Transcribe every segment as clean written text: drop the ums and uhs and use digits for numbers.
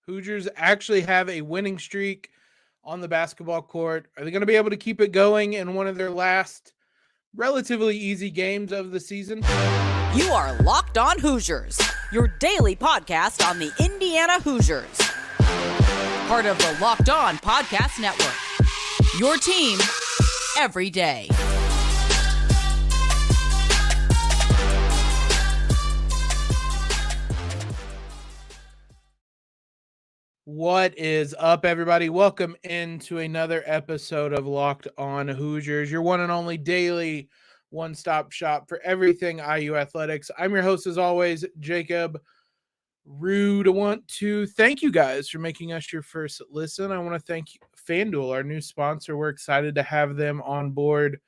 Hoosiers actually have a winning streak on the basketball court. Are they going to be able to keep it going in one of their last relatively easy games of the season? You are Locked On Hoosiers, your daily podcast on the Indiana Hoosiers. Part of the Locked On Podcast Network, your team every day. What is up, everybody? Welcome into another episode of Locked On Hoosiers, your one and only daily one-stop shop for everything IU athletics. I'm your host, as always, Jacob Rude. I want to thank you guys for making us your first listen. I want to thank FanDuel, our new sponsor. We're excited to have them on board.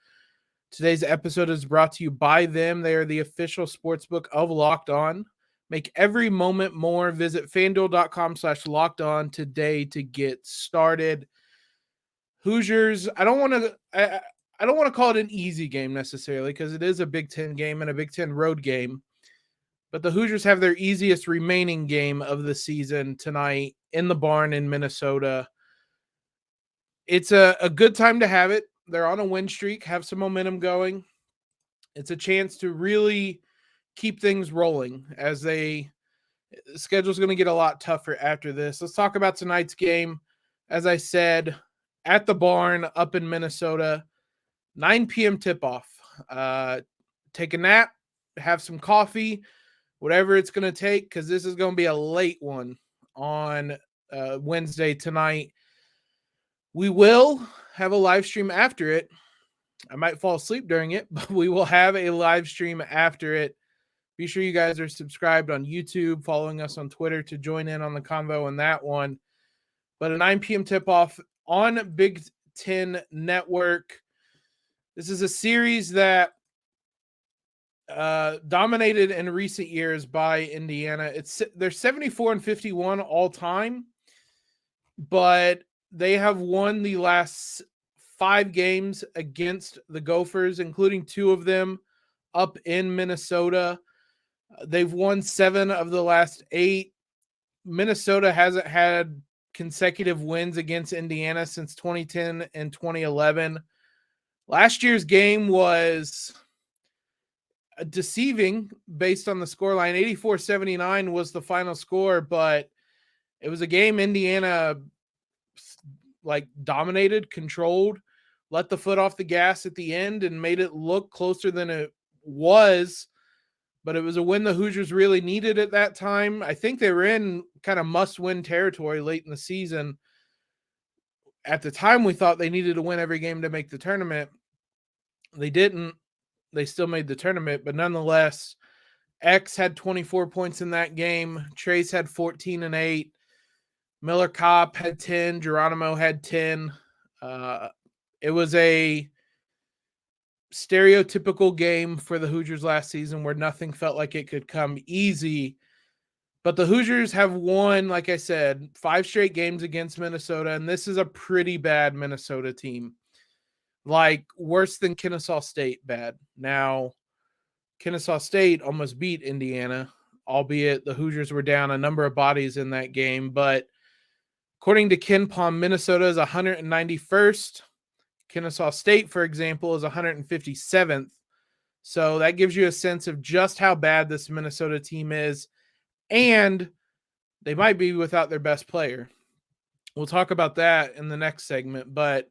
Today's episode is brought to you by them. They are the official sportsbook of Locked On. Make every moment more. Visit FanDuel.com/lockedon today to get started. Hoosiers, I don't want to call it an easy game necessarily because it is a Big Ten game and a Big Ten road game. But the Hoosiers have their easiest remaining game of the season tonight in the barn in Minnesota. It's a good time to have it. They're on a win streak, have some momentum going. It's a chance to really keep things rolling as the schedule's going to get a lot tougher after this. Let's talk about tonight's game. As I said, at the barn up in Minnesota, 9 p.m. tip-off. Take a nap, have some coffee, whatever it's going to take, because this is going to be a late one on Wednesday tonight. We will have a live stream after it. I might fall asleep during it, but we will have a live stream after it. Be sure you guys are subscribed on YouTube, following us on Twitter to join in on the convo in that one. But a 9 p.m. tip-off on Big Ten Network. This is a series that dominated in recent years by Indiana. They're 74-51 all time, but they have won the last 5 games against the Gophers, including 2 of them up in Minnesota. They've won 7 of the last 8. Minnesota hasn't had consecutive wins against Indiana since 2010 and 2011. Last year's game was deceiving based on the scoreline. 84-79 was the final score, but it was a game Indiana dominated, controlled, let the foot off the gas at the end, and made it look closer than it was. But it was a win the Hoosiers really needed at that time. I think they were in kind of must-win territory late in the season. At the time, we thought they needed to win every game to make the tournament. They didn't. They still made the tournament, but nonetheless, X had 24 points in that game. Trayce had 14 and 8. Miller Kopp had 10. Geronimo had 10. It was a stereotypical game for the Hoosiers last season where nothing felt like it could come easy. But the Hoosiers have won, like I said, 5 straight games against Minnesota, and this is a pretty bad Minnesota team. Worse than Kennesaw State bad. Now, Kennesaw State almost beat Indiana, albeit the Hoosiers were down a number of bodies in that game. But according to KenPom, Minnesota is 191st. Kennesaw State, for example, is 157th. So that gives you a sense of just how bad this Minnesota team is. And they might be without their best player. We'll talk about that in the next segment. But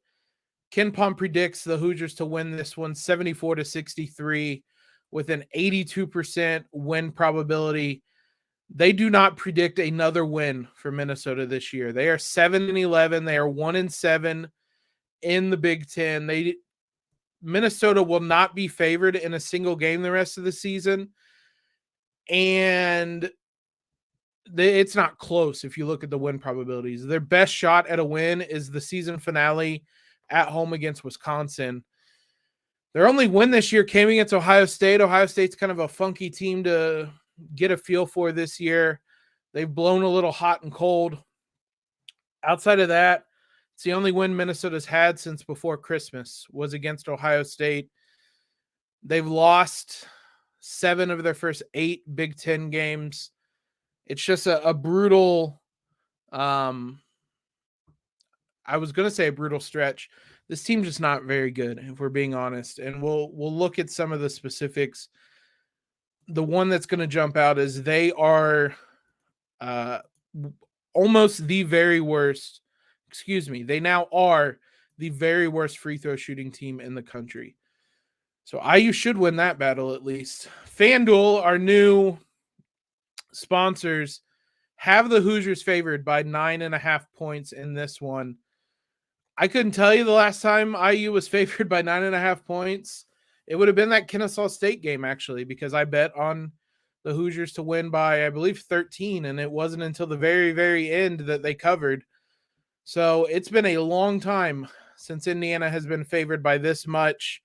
KenPom predicts the Hoosiers to win this one 74-63 with an 82% win probability. They do not predict another win for Minnesota this year. They are 7-11. They are 1-7 in the Big Ten. Minnesota will not be favored in a single game the rest of the season. And it's not close if you look at the win probabilities. Their best shot at a win is the season finale at home against Wisconsin. Their only win this year came against Ohio State. Ohio State's kind of a funky team to get a feel for this year. They've blown a little hot and cold. Outside of that, it's the only win Minnesota's had since before Christmas was against Ohio State. They've lost 7 of their first 8 Big Ten games. It's just a brutal I was going to say a brutal stretch. This team's just not very good, if we're being honest. And we'll look at some of the specifics. The one that's going to jump out is they are almost the very worst. Excuse me. They now are the very worst free throw shooting team in the country. So IU should win that battle at least. FanDuel, our new sponsors, have the Hoosiers favored by 9.5 points in this one. I couldn't tell you the last time IU was favored by 9.5 points. It would have been that Kennesaw State game, actually, because I bet on the Hoosiers to win by, I believe, 13, and it wasn't until the very, very end that they covered. So it's been a long time since Indiana has been favored by this much.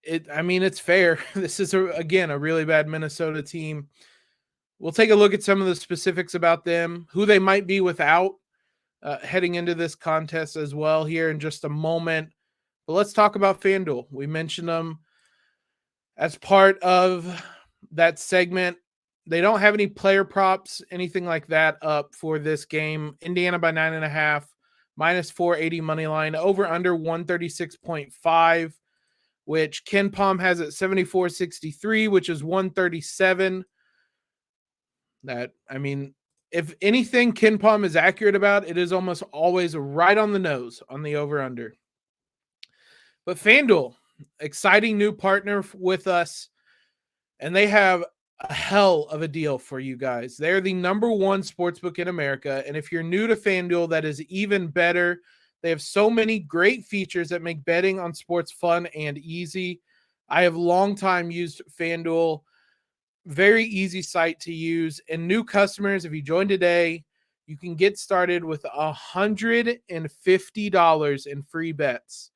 It's fair. This is, again, a really bad Minnesota team. We'll take a look at some of the specifics about them, who they might be without heading into this contest as well here in just a moment. But let's talk about FanDuel. We mentioned them as part of that segment. They don't have any player props, anything like that up for this game. Indiana by 9.5, minus 480 money line, over under 136.5, which Ken Palm has at 74.63, which is 137. If anything Ken Palm is accurate about, it is almost always right on the nose on the over-under. But FanDuel, exciting new partner with us, and they have a hell of a deal for you guys. They're the number one sportsbook in America, and if you're new to FanDuel, that is even better. They have so many great features that make betting on sports fun and easy. I have long time used FanDuel. Very easy site to use. And new customers, if you join today, you can get started with $150 in free bets.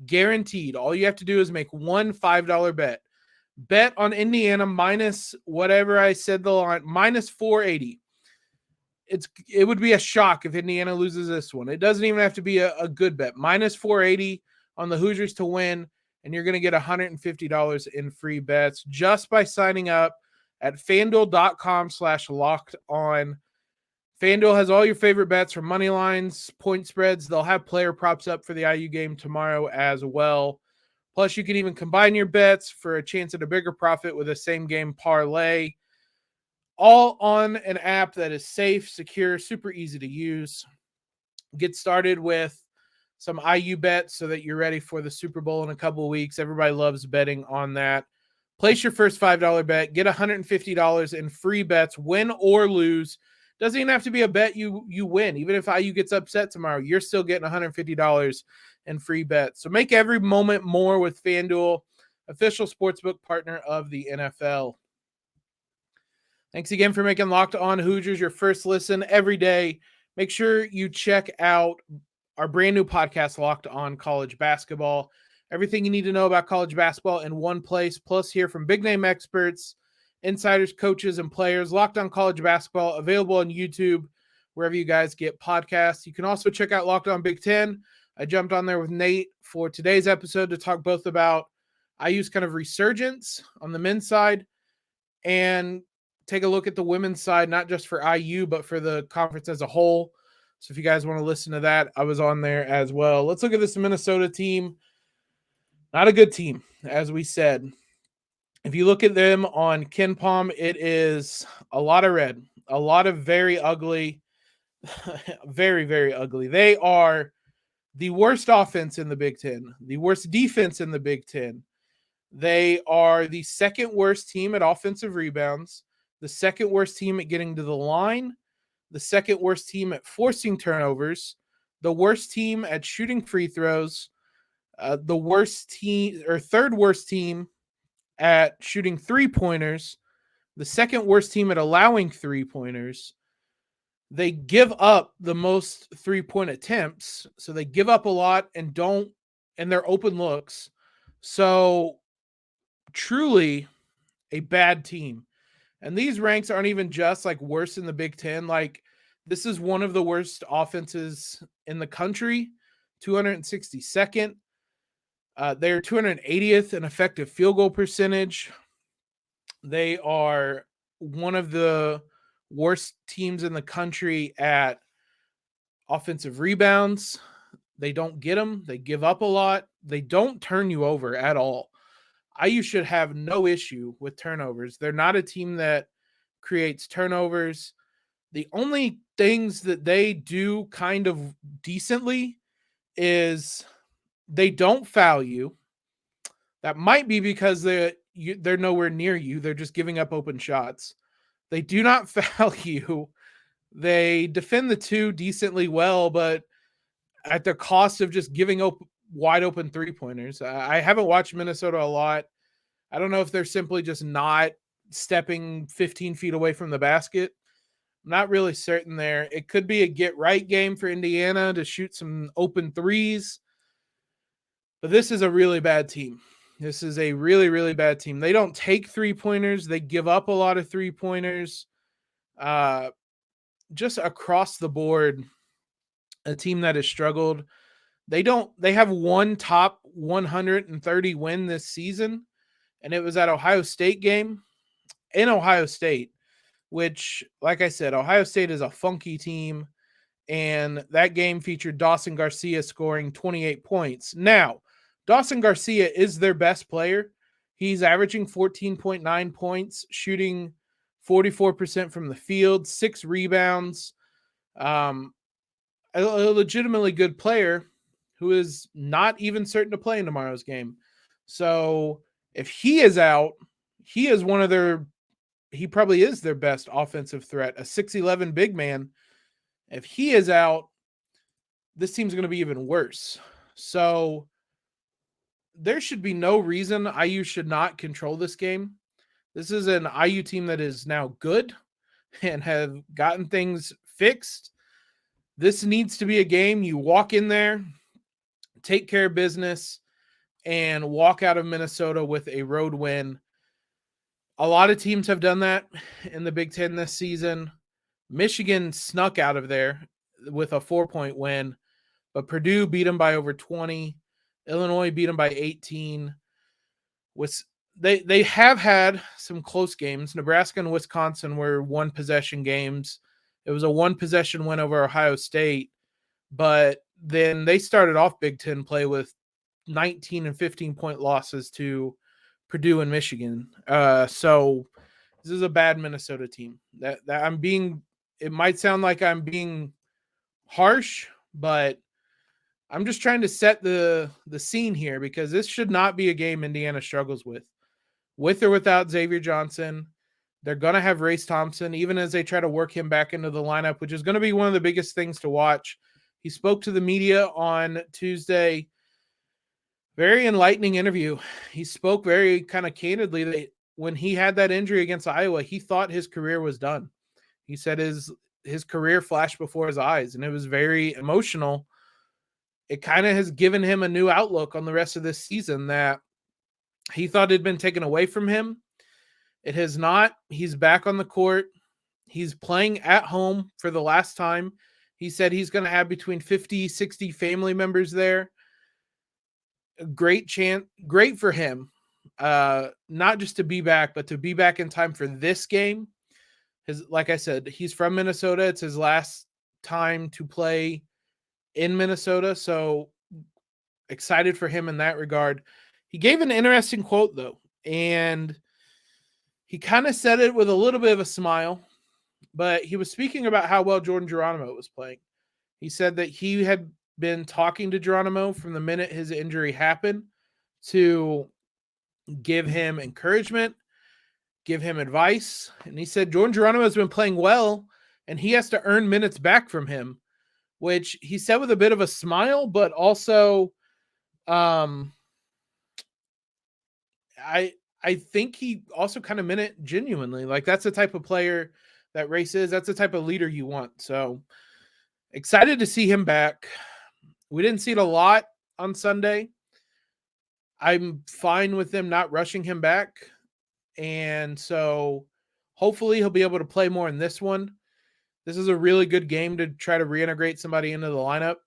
Guaranteed. All you have to do is make one $5 bet. Bet on Indiana minus whatever I said the line, minus 480. It would be a shock if Indiana loses this one. It doesn't even have to be a good bet. Minus 480 on the Hoosiers to win, and you're going to get $150 in free bets just by signing up at FanDuel.com/locked-on. FanDuel has all your favorite bets from money lines, point spreads. They'll have player props up for the IU game tomorrow as well. Plus, you can even combine your bets for a chance at a bigger profit with a same-game parlay. All on an app that is safe, secure, super easy to use. Get started with some IU bets so that you're ready for the Super Bowl in a couple of weeks. Everybody loves betting on that. Place your first $5 bet. Get $150 in free bets, win or lose. Doesn't even have to be a bet you win. Even if IU gets upset tomorrow, you're still getting $150 in free bets. So make every moment more with FanDuel, official sportsbook partner of the NFL. Thanks again for making Locked On Hoosiers your first listen every day. Make sure you check out our brand new podcast, Locked On College Basketball. Everything you need to know about college basketball in one place, plus hear from big-name experts, insiders, coaches, and players. Locked On College Basketball, available on YouTube, wherever you guys get podcasts. You can also check out Locked On Big Ten. I jumped on there with Nate for today's episode to talk both about IU's kind of resurgence on the men's side and take a look at the women's side, not just for IU, but for the conference as a whole. So if you guys want to listen to that, I was on there as well. Let's look at this Minnesota team. Not a good team, as we said. If you look at them on Ken Palm, it is a lot of red, a lot of very ugly, very, very ugly. They are the worst offense in the Big Ten, the worst defense in the Big Ten. They are the second worst team at offensive rebounds, the second worst team at getting to the line, the second worst team at forcing turnovers, the worst team at shooting free throws, the worst team or third worst team at shooting three-pointers, the second worst team at allowing three-pointers. They give up the most three-point attempts, so they give up a lot and they're open looks. So truly a bad team. And these ranks aren't even just like worse in the Big Ten. Like, this is one of the worst offenses in the country, 262nd. They're 280th in effective field goal percentage. They are one of the worst teams in the country at offensive rebounds. They don't get them. They give up a lot. They don't turn you over at all. IU should have no issue with turnovers. They're not a team that creates turnovers. The only things that they do kind of decently is they don't foul you. That might be because they're nowhere near you. They're just giving up open shots. They do not foul you. They defend the two decently well, but at the cost of just giving up wide open three-pointers. I haven't watched Minnesota a lot. I don't know if they're simply just not stepping 15 feet away from the basket. I'm not really certain there. It could be a get-right game for Indiana to shoot some open threes. But this is a really bad team. This is a really, really bad team. They don't take three-pointers. They give up a lot of three-pointers. Just across the board, a team that has struggled. They have one top 130 win this season, and it was at Ohio State game in Ohio State, which, like I said, Ohio State is a funky team, and that game featured Dawson Garcia scoring 28 points. Now, Dawson Garcia is their best player. He's averaging 14.9 points, shooting 44% from the field, 6 rebounds. A legitimately good player who is not even certain to play in tomorrow's game. So if he is out, he probably is their best offensive threat, a 6'11" big man. If he is out, this team's going to be even worse. So there should be no reason IU should not control this game. This is an IU team that is now good and have gotten things fixed. This needs to be a game you walk in there, take care of business, and walk out of Minnesota with a road win. A lot of teams have done that in the Big Ten this season. Michigan snuck out of there with a 4-point win, but Purdue beat them by over 20. Illinois beat them by 18. They have had some close games. Nebraska and Wisconsin were one-possession games. It was a one-possession win over Ohio State, but then they started off Big Ten play with 19 and 15-point losses to Purdue and Michigan. So this is a bad Minnesota team. It might sound like I'm being harsh, but I'm just trying to set the scene here because this should not be a game Indiana struggles with or without Xavier Johnson. They're going to have Trayce Thompson, even as they try to work him back into the lineup, which is going to be one of the biggest things to watch. He spoke to the media on Tuesday. Very enlightening interview. He spoke very kind of candidly that when he had that injury against Iowa, he thought his career was done. He said his career flashed before his eyes, and it was very emotional. It kind of has given him a new outlook on the rest of this season that he thought had been taken away from him. It has not. He's back on the court. He's playing at home for the last time. He said he's going to have between 50, 60 family members there. A great for him. Not just to be back, but to be back in time for this game. Like I said, he's from Minnesota. It's his last time to play in Minnesota. So excited for him in that regard. He gave an interesting quote though, and he kind of said it with a little bit of a smile, but he was speaking about how well Jordan Geronimo was playing. He said that he had been talking to Geronimo from the minute his injury happened to give him encouragement, give him advice. And he said Jordan Geronimo has been playing well, and he has to earn minutes back from him, which he said with a bit of a smile, but also I think he also kind of meant it genuinely. Like, that's the type of player that Trayce is. That's the type of leader you want. So excited to see him back. We didn't see it a lot on Sunday. I'm fine with them not rushing him back. And so hopefully he'll be able to play more in this one. This is a really good game to try to reintegrate somebody into the lineup.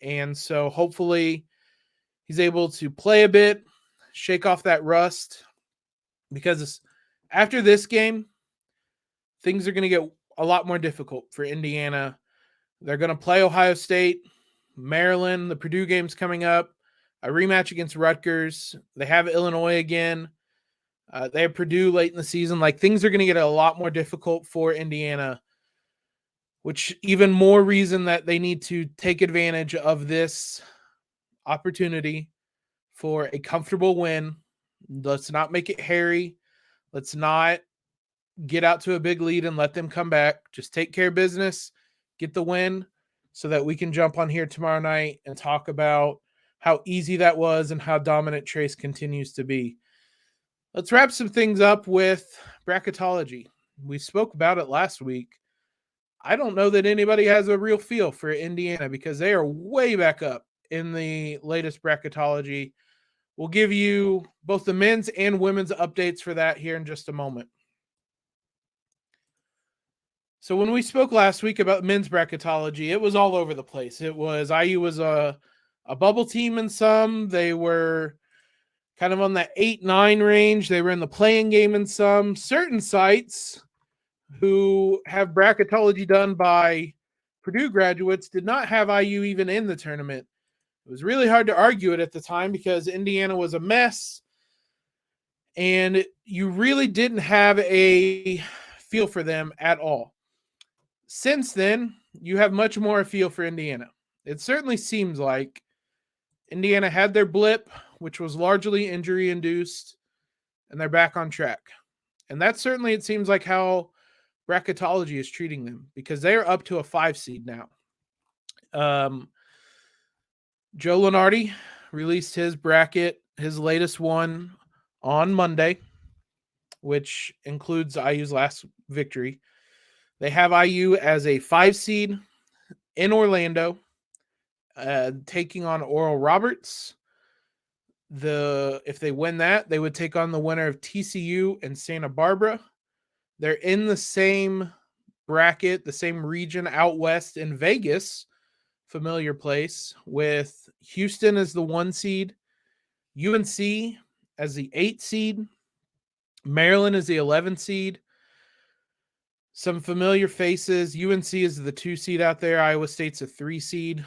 And so hopefully he's able to play a bit, shake off that rust, because after this game, things are going to get a lot more difficult for Indiana. They're going to play Ohio State, Maryland. The Purdue game's coming up. A rematch against Rutgers. They have Illinois again. They have Purdue late in the season. Like, things are going to get a lot more difficult for Indiana, which even more reason that they need to take advantage of this opportunity for a comfortable win. Let's not make it hairy. Let's not get out to a big lead and let them come back. Just take care of business, get the win, so that we can jump on here tomorrow night and talk about how easy that was and how dominant Trayce continues to be. Let's wrap some things up with bracketology. We spoke about it last week. I don't know that anybody has a real feel for Indiana because they are way back up in the latest bracketology. We'll give you both the men's and women's updates for that here in just a moment. So when we spoke last week about men's bracketology, it was all over the place. It was IU was a bubble team in some. They were kind of on the 8-9 range. They were in the play-in game in some. Certain sites who have bracketology done by Purdue graduates did not have IU even in the tournament. It was really hard to argue it at the time because Indiana was a mess, and you really didn't have a feel for them at all. Since then, you have much more a feel for Indiana. It certainly seems like Indiana had their blip, which was largely injury-induced, and they're back on track. And that's certainly, it seems like, how bracketology is treating them, because they are up to a 5 seed now. Joe Lunardi released his bracket, his latest one, on Monday, which includes IU's last victory. They have IU as a 5 seed in Orlando, taking on Oral Roberts. If they win that, they would take on the winner of TCU and Santa Barbara. They're in the same bracket, the same region out west in Vegas, familiar place, with Houston as the 1 seed, UNC as the 8 seed, Maryland as the 11 seed. Some familiar faces. UNC is the 2 seed out there. Iowa State's a 3 seed.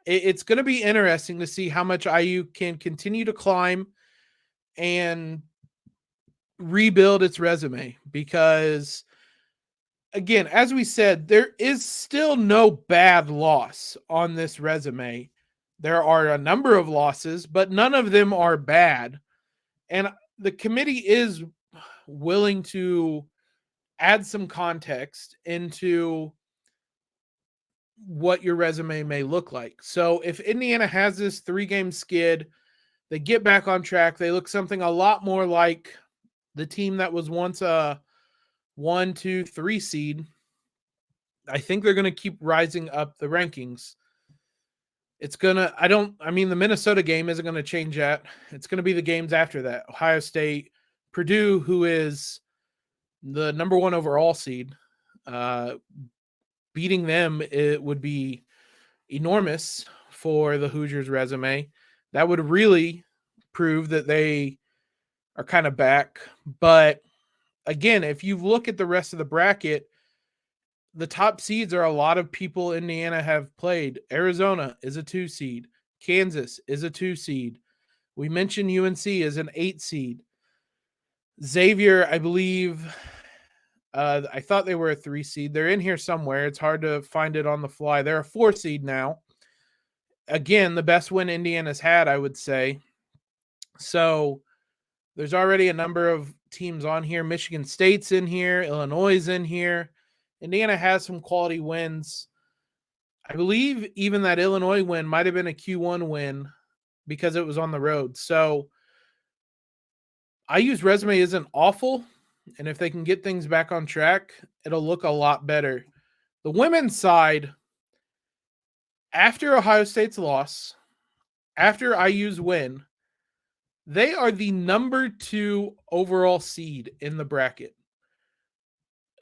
It's going to be interesting to see how much IU can continue to climb and rebuild its resume, because, again, as we said, there is still no bad loss on this resume. There are a number of losses, but none of them are bad. And the committee is willing to add some context into what your resume may look like. So if Indiana has this 3-game skid, they get back on track, they look something a lot more like the team that was once a 1, 2, 3 seed. I think they're going to keep rising up the rankings. The Minnesota game isn't going to change that. It's going to be the games after that. Ohio State, Purdue, who is the number 1 overall seed. Beating them, it would be enormous for the Hoosiers' resume. That would really prove that they are kind of back. But again, if you look at the rest of the bracket, the top seeds are a lot of people Indiana have played. Arizona is a 2 seed. Kansas is a 2 seed. We mentioned UNC as an 8 seed. Xavier, I believe, I thought they were a 3 seed. They're in here somewhere. It's hard to find it on the fly. They're a 4 seed now. Again, the best win Indiana's had, I would say. So there's already a number of teams on here. Michigan State's in here. Illinois is in here. Indiana has some quality wins. I believe even that Illinois win might have been a Q1 win because it was on the road. So IU's resume isn't awful, and if they can get things back on track, it'll look a lot better. The women's side, after Ohio State's loss, after IU's win, they are the number 2 overall seed in the bracket.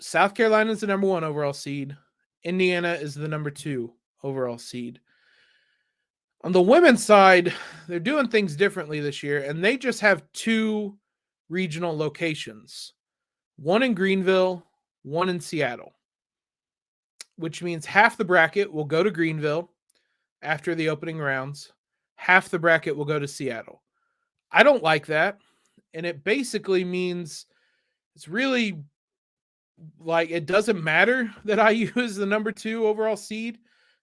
South Carolina is the number 1 overall seed. Indiana is the number 2 overall seed. On the women's side, they're doing things differently this year, and they just have 2 regional locations. One in Greenville, one in Seattle, which means half the bracket will go to Greenville after the opening rounds. Half the bracket will go to Seattle. I don't like that. And it basically means it's really like it doesn't matter that IU is the number 2 overall seed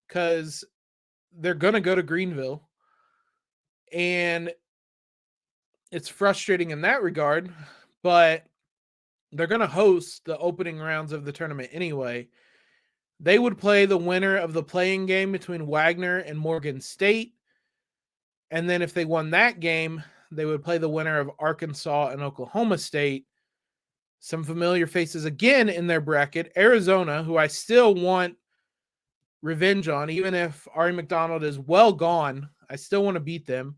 because they're going to go to Greenville. And it's frustrating in that regard, but they're going to host the opening rounds of the tournament anyway. They would play the winner of the playing game between Wagner and Morgan State. And then if they won that game, they would play the winner of Arkansas and Oklahoma State. Some familiar faces again in their bracket. Arizona, who I still want revenge on, even if Ari McDonald is well gone, I still want to beat them.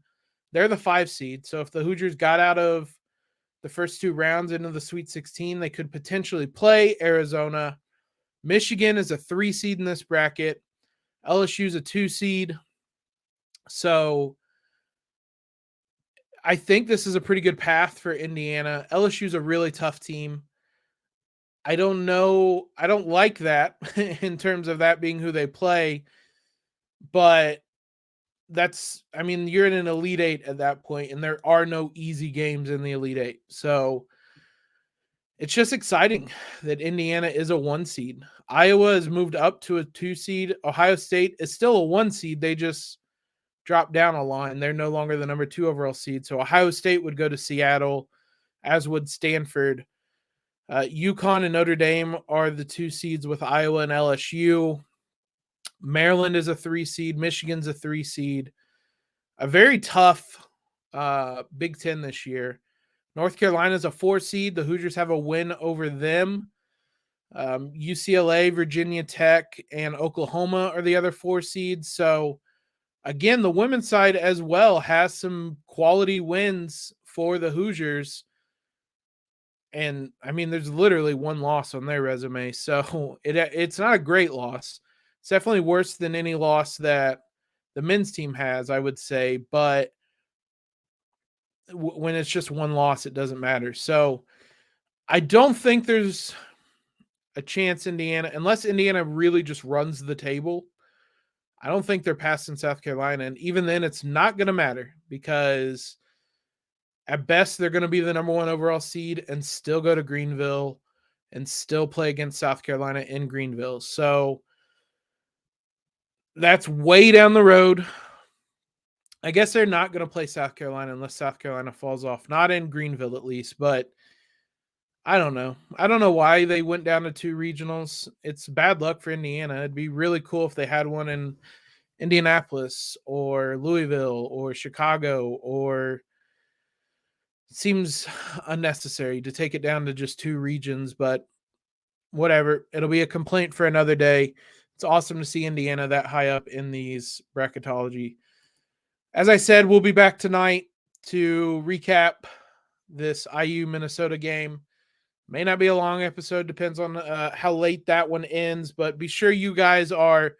They're the 5 seed. So if the Hoosiers got out of the first 2 rounds into the Sweet 16, they could potentially play Arizona. Michigan is a 3 seed in this bracket. LSU is a 2 seed. So I think this is a pretty good path for Indiana. LSU is a really tough team. I don't know. I don't like that in terms of that being who they play, but you're in an Elite 8 at that point, and there are no easy games in the Elite 8. So it's just exciting that Indiana is a 1 seed. Iowa has moved up to a 2 seed. Ohio State is still a 1 seed. They just dropped down a line. They're no longer the number 2 overall seed. So Ohio State would go to Seattle, as would Stanford. UConn and Notre Dame are the 2 seeds with Iowa and LSU. Maryland is a 3 seed. Michigan's a 3 seed. A very tough Big Ten this year. North Carolina's a 4 seed. The Hoosiers have a win over them. UCLA, Virginia Tech, and Oklahoma are the other 4 seeds. So, again, the women's side as well has some quality wins for the Hoosiers. And, there's literally 1 loss on their resume. So, it's not a great loss. It's definitely worse than any loss that the men's team has, I would say. But when it's just 1 loss, it doesn't matter. So, I don't think there's a chance Indiana, unless Indiana really just runs the table, I don't think they're passing South Carolina. And even then, it's not going to matter because at best, they're going to be the number 1 overall seed and still go to Greenville and still play against South Carolina in Greenville. So that's way down the road. I guess they're not going to play South Carolina unless South Carolina falls off. Not in Greenville, at least, but I don't know. I don't know why they went down to 2 regionals. It's bad luck for Indiana. It'd be really cool if they had one in Indianapolis or Louisville or Chicago, or it seems unnecessary to take it down to just 2 regions, but whatever. It'll be a complaint for another day. It's awesome to see Indiana that high up in these bracketology. As I said, we'll be back tonight to recap this IU Minnesota game. May not be a long episode, depends on how late that one ends, but be sure you guys are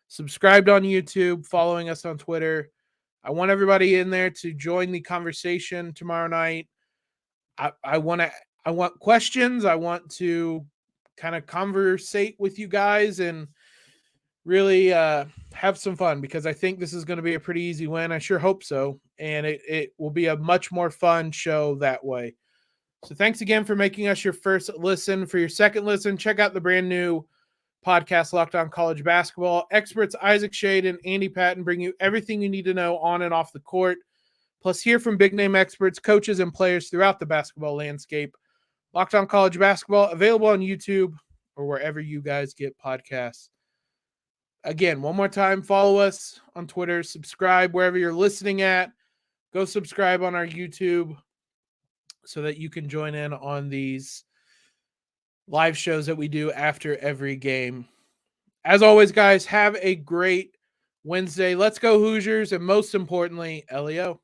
subscribed on YouTube, following us on Twitter. I want everybody in there to join the conversation tomorrow night. I want questions. I want to kind of conversate with you guys and really have some fun, because I think this is going to be a pretty easy win. I sure hope so. And it will be a much more fun show that way. So thanks again for making us your first listen. For your second listen, check out the brand new podcast, Locked On College Basketball. Experts Isaac Shade and Andy Patton bring you everything you need to know on and off the court. Plus, hear from big-name experts, coaches, and players throughout the basketball landscape. Locked On College Basketball, available on YouTube or wherever you guys get podcasts. Again, one more time, follow us on Twitter, subscribe wherever you're listening at. Go subscribe on our YouTube so that you can join in on these live shows that we do after every game. As always, guys, have a great Wednesday. Let's go Hoosiers, and most importantly, LEO.